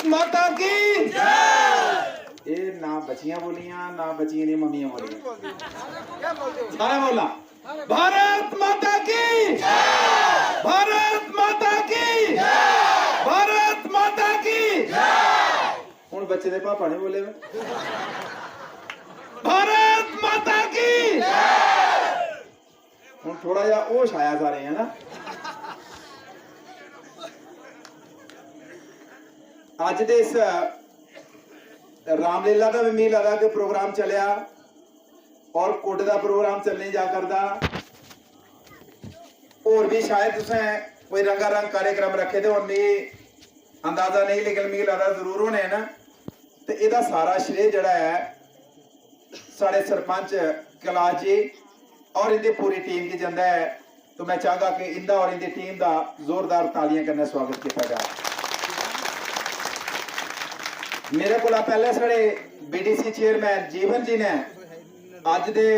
माता की ये ना बच्चियां बोलियां ना बच्चियां दी मम्मियां बोलियां सारे बोला भारत माता की भारत माता की भारत माता की हुण बच्चे दे पापा ने बोले भारत माता की हुण थोड़ा जिहा होश आया सारे है ना। अज दे इस रामलीला का भी मी लगा कि प्रोग्राम चलिया और कुड का प्रोग्राम चलने जा करदा और भी शायद तुसें कोई रंगारंग कार्यक्रम रखे थे और मी अंदाजा नहीं लेकिन मी लगता जरूर होने ना। तो इहदा सारा श्रेय जड़ा है साढ़े सरपंच कैलाश जी और इनकी पूरी टीम की जाता है। तो मैं चाहूंगा कि इंदा और इनकी टीम का जोरदार तालियां करने स्वागत किया जाए। मेरे को पहले साढ़े बीडीसी चेयरमैन जीवन जी ने अज दे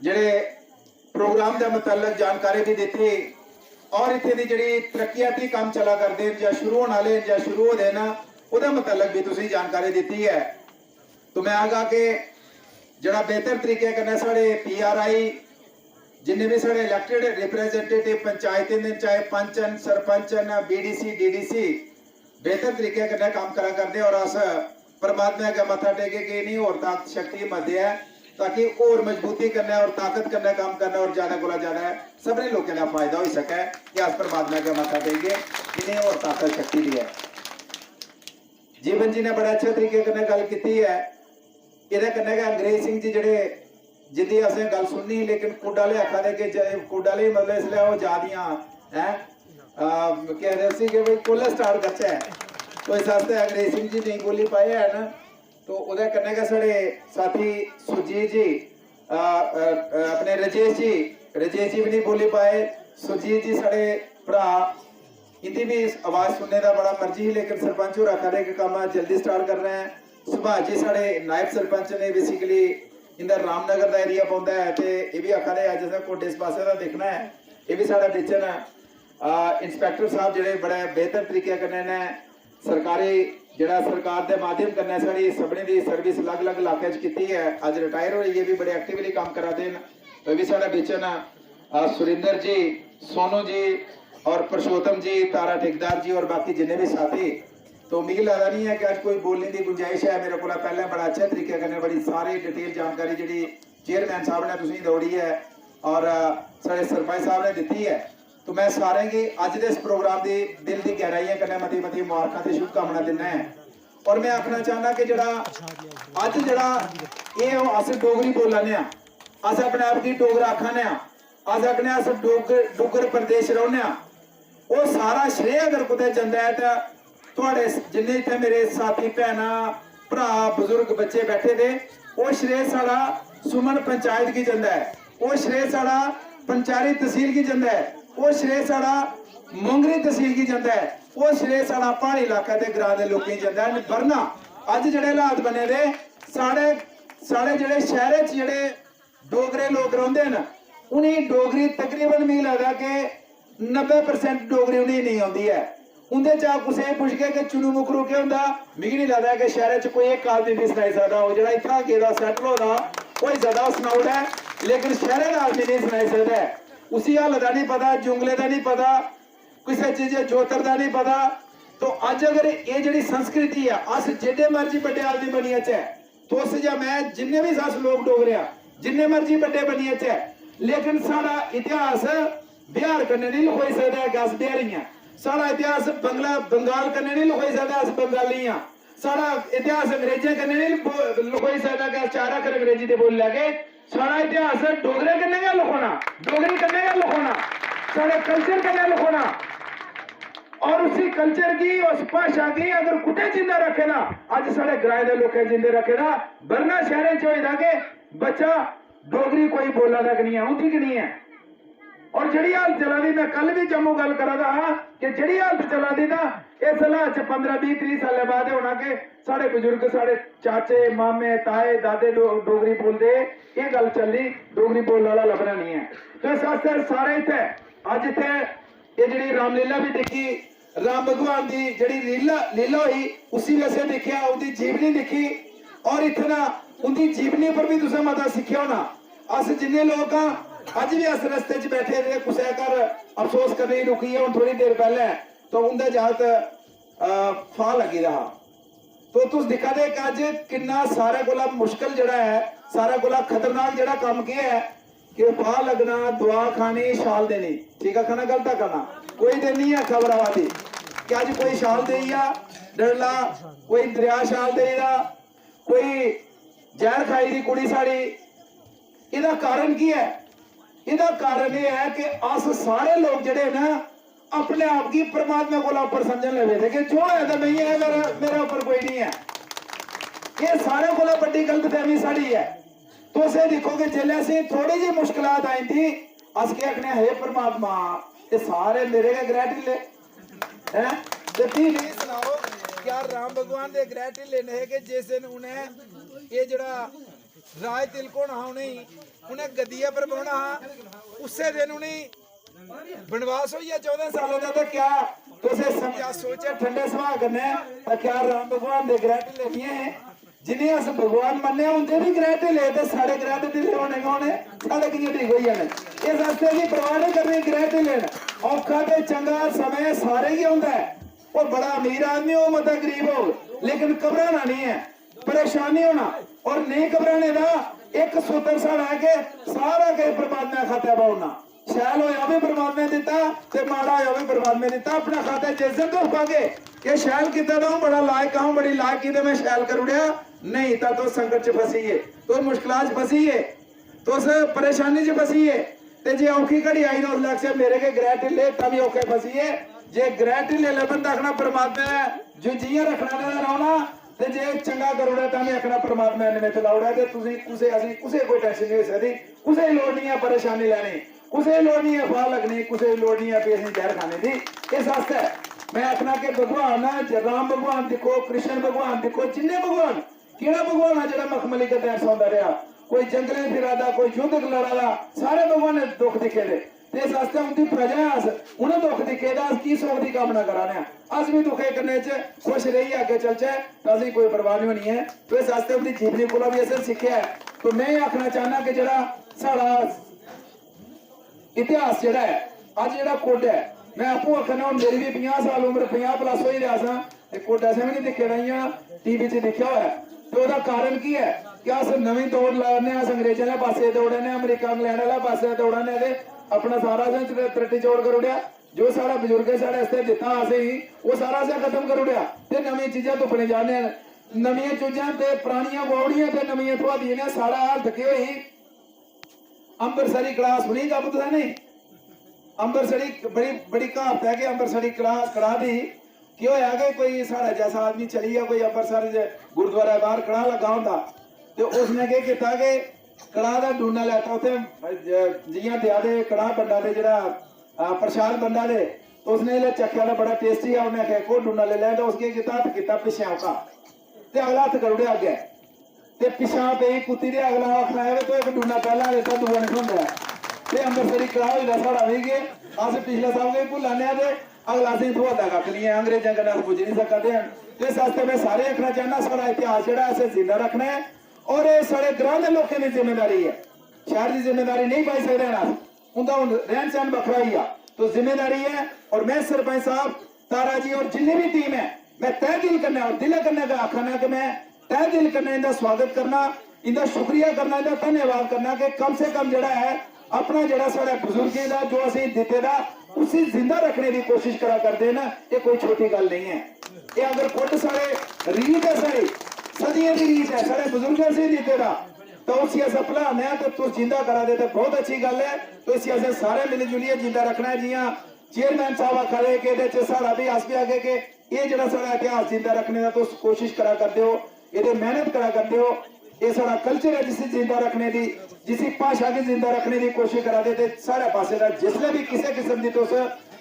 जेड़े प्रोग्राम के मतलब जानकारी भी दी और इत्थे दी जेड़ी तरक्याती काम चला करते या शुरू होने वाले या शुरू हो देना उहदे मतलब भी तुसीं जानकारी दी है। तो मैं आगा कि जड़ा बेहतर तरीके कन्नै साढ़े PRI जिन्ने भी साढ़े इलैक्टेड रिप्रेजेंटेटिव पंचायतें ने चाहे पंच सरपंच BDC DDC बेहतर तरीके कन्नै काम करा करते और अस परमात्मा अगे मत्था टेके कि नहीं और ताकत शक्ति मध्य है ताकि और मजबूती करना और ताकत करना काम करना और ज्यादा को ज्यादा सबने लोगों का फायदा हो सके कि अस परमात्मा अगे मत्था टेके कि नहीं और ताकत शक्ति दी है। जीवन जी ने बड़े अच्छे तरीके कन्नै गल की है। इहदे कन्नै अंग्रेज सिंह जी जेडे जिंदी असें गल सुननी लेकिन कुड वाले आखा दे कि कुड वाले मतलब इसलिए वो जादियां हैं कह रहे सी कि भाई कुल स्टार्ट करचे तो इस वास्ते अंग्रेज सिंह जी नहीं बोली पाए है ना। तो उहदे कन्नै गै साढ़े साथी सुरजीत जी अपने राजेश जी भी नहीं बोली पाए। सुरजीत जी साढ़े भरा इनकी भी आवाज सुनने का बड़ा मर्जी लेकिन सरपंच होर आखा दे कि काम जल्दी स्टार्ट कर रहे हैं। सुभाष जी साढ़े नायब सरपंच ने बेसिकली इंदा रामनगर का एरिया पौंदा है तो ये भी आखा दे अज असें कोटे इस पासे का देखना है। ये भी साढ़ा बिचन इंस्पैक्टर साहब जेडे बड़े बेहतर तरीके कन्नै ने सरकारी जड़ा सरकार के माध्यम कन्नै साड़ी सबने दी सर्विस अलग अलग इलाके की है। अज रिटायर होई ये भी बड़े एक्टिवली काम करा दे। ये भी साढ़ा बिचन सुरिंदर जी सोनू जी और पुरुषोत्तम जी तारा ठेकेदार जी और बाकी जिन्हें भी साथी। तो मिगी लगता नहीं है कि अज कोई बोलने की गुंजाइश है। मेरे को पहले बड़ा अच्छे तरीके कन्नै बड़ी सारी डिटेल जानकारी जी चेयरमैन साहब ने तुसीं दौड़ी है और साढ़े सरपंच साहब ने दी है। तो मैं सारे की अज दे इस प्रोग्राम की दिल की गहराइयां कन्नै मती मती मुबारकां ते शुभकामना दिना है। और मैं आखना चाहना कि जड़ा अज जड़ा ये अस डोगरी बोलने अस अपने आप की डोगरा आखने अस अपने अस डुग्गर प्रदेश रौने वो सारा श्रेय अगर कुतै जांदा है तो थोड़े जिन्ने इतने मेरे साथी भैना भरा बजुर्ग बच्चे बैठे थे वो श्रेय साड़ा सुमन पंचायत की जाता है। वो श्रेय साड़ा पंचारी तहसील की जाता है। वो श्रेय साड़ा मोंगरी तहसील की जाता है। वो श्रेय साड़ा पहाड़ी इलाके के ग्रां के लोगों की जाता है। वरना अज जड़े हालात बने दे साढ़े जड़े शहर जड़े डोगरे लोग रहिंदे न उन्हें डोगरी तकरीबन मिगी लगदा कि 90% डोगरी उन्हें नहीं आती है। उनके चाह कुछ पुछ के कि चुनू मुकरू क्या होंगे मिगी नहीं लगता कि शहर च कोई एक आदमी भी सुनाई सकता हो जो इतना गेदा सैटल होता कोई ज्यादा सुनाउट है लेकिन शहर का आदमी नहीं सुनाई सकता है। उसी हाल का नहीं पता जुंगले का नहीं पता किसी चीज जोतर का नहीं पता। तो अज अगर ये जी संस्कृति है अस जिन्ने मर्जी बड़े आदमी बनी जाए तुस या मैं जिन्ने भी अस लोग डोगरे जिन्ने मर्जी बड़े बनी जाए लेकिन साड़ा इतिहास बिहार कन्नै नहीं लखोई सकता है कि अस बिहारी हैं। साड़ा इतिहास बंगाल कन्नै नहीं लखोई सकता अस बंगाली हाँ। साड़ा इतिहास अंग्रेजें कन्नै नहीं लखोई सकता कि अस 4 अक्षर अंग्रेजी दे बोल लैगे। साड़ा इतिहास डोगरे कन्नै गै लखोना डोगरी कन्नै गै लखोना साढ़े कल्चर कन्नै लखोना और उसी कल्चर की उस भाषा की अगर कुत्ते जिंदा रखेगा अज साढ़े ग्रां के लोग जिंदे रखेगा। वरना शहर च होएगा कि बच्चा डोगरी कोई बोला तक नहीं है उठी कि नहीं है। और जी हालत चला दी मैं कल भी जम्मू गल करा हाँ कि जी हालत चला दी ना इस हालात 15-20-30 साल बाद होना कि साढ़े बुजुर्ग साढ़े चाचे मामे ताए दादे डोगरी बोलते ये गल चली डोगरी बोलने वाला लभना नहीं है। तो इस वास्ते सारे इतने अज इतने ये जी रामलीला भी देखी राम भगवान की जड़ी लीला हुई उसी वैसे देखिया, उनकी जीवनी देखी और इतना उनकी जीवनी पर भी तुसें मता सीखिया होना। अस जिन्ने लोग हाँ अज भी अस रस्ते च बैठे थे, कुछ घर अफसोस करने रुकी है थोड़ी देर पहले, तो उनका जात फा लगी रहा। तो तुस दिखा दे कि अज कितना सारे कोला मुश्किल जड़ा है, सारे कोला खतरनाक जड़ा काम किया है कि फा लगना, दुआ खानी, शाल देनी, ठीक है खाना गलता करना, कोई दिन नहीं है खबर आवादी कि अज कोई शाल देगा डरला, कोई दरिया शाल देगा, कोई जहर खाई दी कुड़ी साड़ी। इहदा कारण की है? इहदा कारण यह है कि अस सारे लोग जड़े ना अपने आप की परमात्मा को ऊपर समझने लगे थे कि जो है तो नहीं है, मेरे ऊपर कोई नहीं है। ये सारे को बड़ी गलतफहमी साड़ी है। तो उसे देखो कि जिले से थोड़ी जी मुश्किल आई थी, अस के आखने हे परमात्मा ये सारे मेरे के ग्रह ढिले हैं, तो ठीक नहीं सुनाओ क्या राम भगवान के ग्रह ढिले ने कि जिस दिन उन्हें ये जड़ा राज तिलक होना उन्हें गद्दिया पर बहना हा, उसे दिन उन्हें बनवास हो 14 सालों का, तो क्या तुसे समझा सोचे ठंडे सभा करने तो क्या राम भगवान के ग्रह ढिले नहीं है? जिन्हें अस भगवान मन्ने उनके भी ग्रह ढिले, तो साढ़े ग्रह ढिले होने साढ़े कि ठीक हो जाने। इस वास्ते की परवाह नहीं करनी ग्रह ढिले औखा तो चंगा समय सारे ही आता है। वो बड़ा अमीर आदमी हो मत गरीब हो, लेकिन घबराना नहीं है, परेशानी होना और नहीं घबराने का एक सूत्र साड़ा है कि सारा के परमात्मा खाते पाना, शैल होया भी परमात्मा दिता ते माड़ा होया भी परमात्मा दिता। अपना खाता जिस दिन तो पागे कि शैल किता तो बड़ा लायक हूं, बड़ी लायक की मैं शैल कर उड़िया नहीं तो संकट च फसी है, तो मुश्किलात फसी है, तो उस परेशानी च फसी है। ते जे औखी घड़ी आई ना उस लक्ष्य मेरे के ग्रह ढिले तभी औखे फसी है। जे ग्रह ढिले लबन रखना परमात्मा जो जिया रखना रौना, ते जे चंगा करोड़ा तभी आखना परमात्मा ने मेरे लाउड़ा ते तुसी कुसे असी कुसे कोई टेंशन नहीं हो सकती, कुसे लोड़ नहीं है परेशानी लेनी, कुसे लोड़ नहीं है फा लगनी, कुसे लोड़ नहीं है भी असीं जहर खाने दी। इस वास्ते मैं आखना कि भगवान राम भगवान देखो, कृष्ण भगवान देखो, जिन्ने भगवान केड़ा भगवान है जो मखमली के तैर सौंदा रहा, कोई जंगले फिरादा, कोई युद्ध लड़ा, सारे भगवान ने दुख दिखे दे। इस वास्ते उनकी प्रजा उन्हें दुख दिखे की सुख की कामना कराने अस भी दुखे करने च खुश रही आगे चलचे तो अभी कोई परवाह नहीं होनी है। तो इस वास्ते उनकी जीवनी को भी असर सीखा है। तो मैं आखना चाहना कि जरा साड़ा इतिहास जड़ा है अज जरा कुड है, मैं आपू आखना मेरी भी 50 साल उम्र 50+ हो ही रहा सा, कुड ऐसे भी नहीं दिखे रही टीवी च दिखा हुआ है। तो उसका कारण की है कि अस नवी दौड़ लाने, अस अंग्रेजों के पासे दौड़ने, अमरीका इंग्लैंड वाले पासे दौड़ने, अपना सारा तरट्टी चोड़ कर उड़िया, जो सारा बजुर्ग साढ़े इससे दिता असी वो सारा से खत्म कर उड़िया, ते नवी चीजा तुपने जाने, नवी चीजा ते पुरानियां बावड़ियां ते नवी थोड़ी ने सारा हाल थके हुई। अंबरसरी कड़ाह सुनी कब तुसें नहीं? अंबरसरी बड़ी बड़ी कहावत है कि अंबरसरी कड़ाह दी कि होया कि कोई साढ़े जैसा आदमी चली गया, कोई अंबरसर गुरुद्वारा बाहर कड़ाह लगा होंदा, तो उसने क्या किया कि कड़ाह का डूना लैता उसे जियां दिया दे कड़ाह बंडा दे जरा प्रसाद बंडा दे, तो उसने चखिया बड़ा टेस्टी है, उन्हें आख्या को डूना ले लिया, तो उसके हथ किया पिछे औका ते अगला हथ कर उड़े अगे ते पिछा पे कुत्ती दे अगला आखना है तो एक डूना पहला देता दूआ नहीं होंदा ते अंबरसरी कड़ाह होइदा साढ़ा भी गए अस पिछले साल गए भुलाने ते अगला असें थोड़ा कख नहीं है, अंग्रेजों कन्नै अस पुज्ज नहीं सकते हैं। तो इस वास्ते मैं सारे आखना चाहना साढ़ा इतिहास जेह्ड़ा असें जिंदा रखना है और ये साढ़े ग्रां दे लोकें दी जिम्मेदारी है, शहर की जिम्मेदारी नहीं पाई सकते हैं अस, उनका रहन सहन बखरा ही आ, तो जिम्मेदारी है। और मैं सरपंच साहब तारा जी और जितनी भी टीम है मैं तय दिल करना और दिल करने का आखना कि मैं तय दिल करना इनका स्वागत करना, इनका शुक्रिया करना, इनका धन्यवाद करना कि कम से कम जड़ा है अपना जड़ा साढ़े बुजुर्गों का जो असीं दिते दा उसी जिंदा रखने की कोशिश करा करते हैं ना, ये कोई छोटी गल नहीं है। ये अगर कुछ सारे रीत है सारी सदियों की रीत है सारे बुजुर्गों से दिते दा तो उसी अस भुलाने तो तू जिंदा करा दे तो बहुत अच्छी गल है। तो इसी असें सारे मिली जुलिए जिंदा रखना है। जियां चेयरमैन साहब आखा रहे कि साढ़ा भी अस भी आगे कि ये जरा साढ़ा इतिहास जिंदा रखने का तुम कोशिश करा करते हो, ये मेहनत करा करते हो, ये सारा कल्चर है जिसे जिंदा रखने की, जिसी भाषा की जिंदा रखने की कोशिश करा दे सारे पासे का जिसले भी किसी किस्म की तुस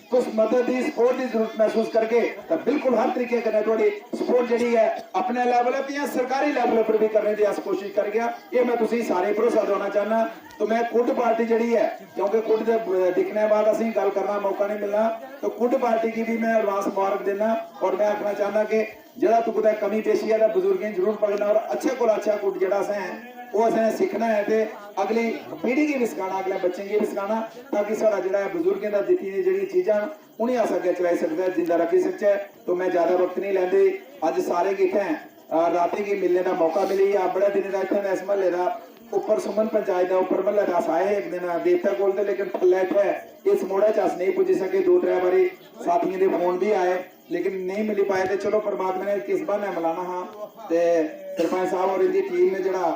कुछ मदद की सपोर्ट की जरूरत महसूस करके तो बिल्कुल हर तरीके कन्नै थोड़ी सपोर्ट जी है अपने लैवल पर या सरकारी लैवल पर भी करने की अस कोशिश कर गया। ये मैं तुम सारे भरोसा देना चाहना। तो मैं कुड पार्टी जी है क्योंकि कुड के दिखने बाद असी गल करना मौका नहीं मिलना, तो कुड पार्टी की भी मैं एडवांस मुबारक देना। और मैं आखना चाहना कि जरा तू कुछ कमी पेशी है बुजुर्गें जरूर पढ़ना और अच्छे को अच्छा कुड जरा असें वो असें सीखना है तो अगली पीढ़ी की भी सिखाना, अगले बच्चे की भी सिखाना, ताकि सारा जो बुजुर्गों का दिखी जी चीज़ा उन्हें अस अगे चलाई सकते जिंदा रखी सकते। तो मैं ज्यादा वक्त नहीं लेंदी, अज सारे कितने रात की मिलने का मौका मिली आ बड़े दिन का इतने इस महल्ले का उपर सुमन पंचायत का उपर महल्ले का अस आए एक दिन देवता कोल ते, लेकिन थल्ले इतने इस मोड़े च अस नहीं पुजी सके। 2-3 बारी साथियों के फोन भी आए लेकिन नहीं मिली पाए। तो चलो परमात्मा ने किस बहाने मिलाना हाँ, तो सरपंच साहब और इनकी टीम ने जरा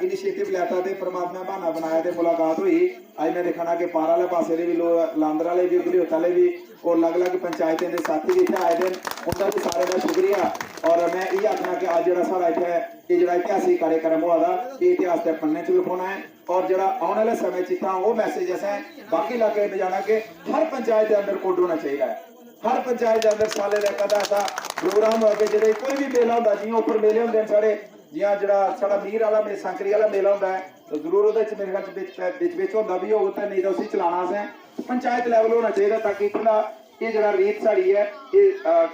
इनिशिएटिव लिया तो परमात्मा बहाना बनाया तो मुलाकात हुई। अज मैं देखना कि पार वाले पासे भी लोग लांदर वाले भी गलियोत वाले भी और अलग अलग पंचायतें के साथी भी इतने आए थे, उनका भी सारे का शुक्रिया। और मैं ये आखना कि अज जो सारा इतने ये जो इतिहासिक कार्यक्रम हुआ ये इतिहास के पन्ने च लिखोना है। और जो आने वाले समय चिता वो मैसेज असें बाकी इलाके में जाना कि हर पंचायत के अंदर कुड होना चाहिए। हर पंचायत के अंदर साले का ऐसा प्रोग्राम हो जो कोई भी मेला होता जिं उपर मेले होंगे सारे जियां जो मीर वाला सांकरी वाला मेला होंगे तो जरूर वो मेरे ख्याल होंगे भी होगा, नहीं तो उसी चलाना असें पंचायत लैवल होना चाहिए ताकि इतना ये जो रीत साड़ी है ये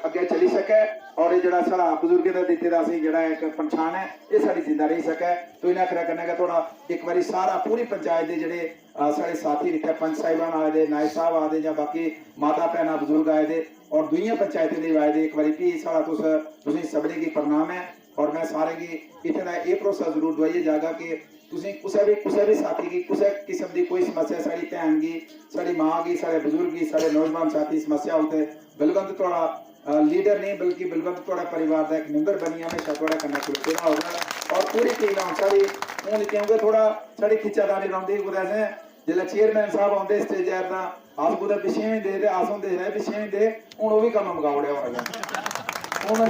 अगे चली सके और ये जो सारा बुजुर्गों का दिते का जो एक पछाण है ये साड़ी जिंदा रही सके। तो इन्हें आखिर करने का थोड़ा एक बार सारा पूरी पंचायत के जोड़े साढ़े साथी इतने पंच साहिबान आए थे, नायब साहब आए थे, बाकी माता भैन बुजुर्ग आए थे और दुनिया पंचायतें के आए थे। एक बार भी सारा तुम सबने की प्रणाम है। और मैं सारे की इतना ये भरोसा जरूर दवाइए जागा कि किसी भी साथी की किसी किस्म की कोई समस्या साड़ी भैन की साड़ी माँ की साढ़े बुजुर्ग की साढ़े नौजवान साथी समस्या होते बलवंत थोड़ा लीडर नहीं बल्कि बलवंत थोड़ा परिवार का एक मेंबर बनी हमेशा थोड़ा कन्ना खड़ोते होगा। और पूरी टीम साड़ी हूँ क्योंकि थोड़ा साड़ी खिंचातानी रौंदी कुछ ऐसे जिसले चेयरमैन साहब आते स्टेज का अस कुछ पिछे भी दे अस होंगे रहे पिछे भी दे हूँ वो भी कम मुकाउड़िया हो गया हूँ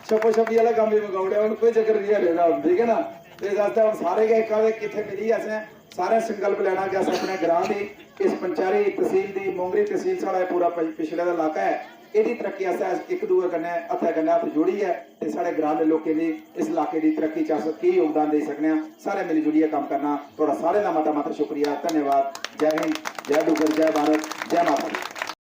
छप्पो छप्पी वाला काम भी मुकाउड़िया हूँ कोई चक्कर नहीं रहेगा ठीक है ना। तो इस वास्ते हम सारे गए कितने मिली असें सारे संकल्प लेना कि अस अपने ग्रां की इस पंचारी तहसील की मोंगरी तहसील साढ़ा पूरा पिछले का इलाका है यदी तरक्की एक दूए कन्नै हत्थै कन्नै हत्थ जोड़िए ते साढ़े ग्रां के लोगों की इस इलाके की तरक्की च अस की योगदान दे सकने सारे मिली जुलिए काम करना। थोड़ा सारे का मता शुक्रिया धन्यवाद। जय हिंद, जय डुग्गर, जय भारत, जय माता।